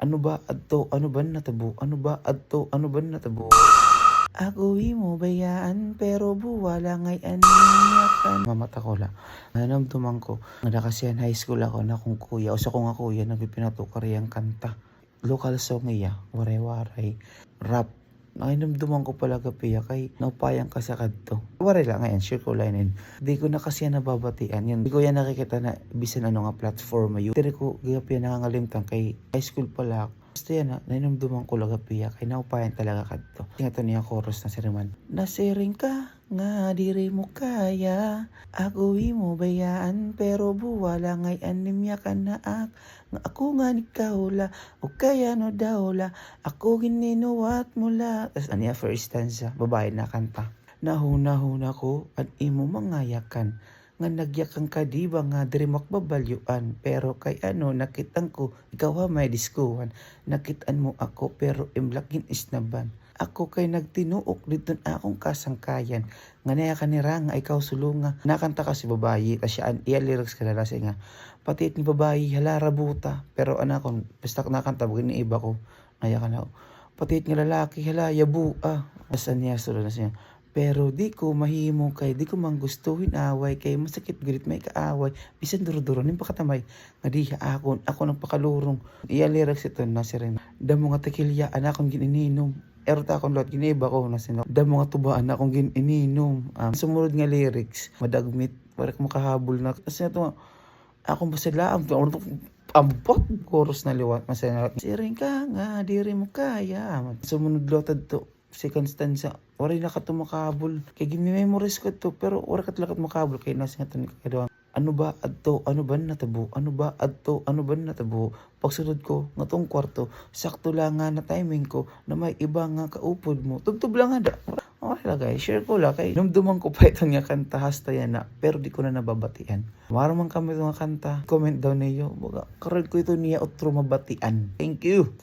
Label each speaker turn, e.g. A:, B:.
A: Ano ba adto, ano ba natabo? Ano ba adto, ano ba natabo? Ako'y mo bayaan pero buwala ngay aniyakan. Mamata ko la. Nanamduman ko. Nga kasi high school ako na kung kuya. O sa kung ako kuya nagpipinatukar yung kanta. Local song iya. Waray-waray. Rap. Nakinamduman ko pala gapiya kay naupayang ka sa kadto. Waray lang ngayon. Sure ko line. Di ko na kasi yan nababatian. Yan. Di ko yan nakikita na bisan ano nga platform yun. Tiri ko gapiya nangangalimtang kay high school pala ako. Basta yan na, nainumduman ko laga piya, kay naupayan talaga kadto. Nga to niya chorus na siriman. Nasiring ka, nga diri mo kaya, ako'y mo bayaan, pero buwala ngay anemya ka na nga ako nga ni kaula, o kaya no daula, ako gininuwat mula. Tapos ano first stanza, babae na kanta. Nahuna-huna ko, at imo mangayakan, nga nagyakang ka diba nga diri makbabalyuan pero kay ano nakitan ko ikaw ha may diskuhan nakitaan mo ako pero imlakin isnaban ako kay nagtinuok dito akong kasangkayan nga naya kanira nga ikaw sulunga nakanta ka si babayi ta siya iya lyrics kada kasi nga pati ni babayi hala rabuta pero anak kon basta nakanta bugin ni iba ko naya ka na pati nga lalaki hala yabu asan niya sulod na siya. Pero di ko mahimo kay di ko manggustuhin away kay masakit grit may kaaway bisan duro-duro nin pakatamay nga diha ako nagpakalurong iya lyrics ito na si Ren damo nga tekilya anakong gininom erta akong lot giniba ko na sino damo nga tubaan akong gininom sumunod nga lyrics madagmit para ko makahabol na kasi ito akong basilaam ambot chorus na liwat masaya siring ka nga diri mo kaya sumunod lotad to second stanza oray na ka tumakabol kay gimi-memorize ko to pero oray ka talaga makabol kay nasa nga tanig kadawa ano ba adto ano ba natabo ano ba adto ano ba natabo pagsunod ko nga tong kwarto sakto lang nga na timing ko na may iba nga kaupod mo tubtub lang nga da okay lang guys share ko lang kay numduman ko pa ito nga kanta hasta yan na pero di ko na nababatian maraman kami ito nga kanta comment down niyo karoon ko ito niya otro mabatian thank you.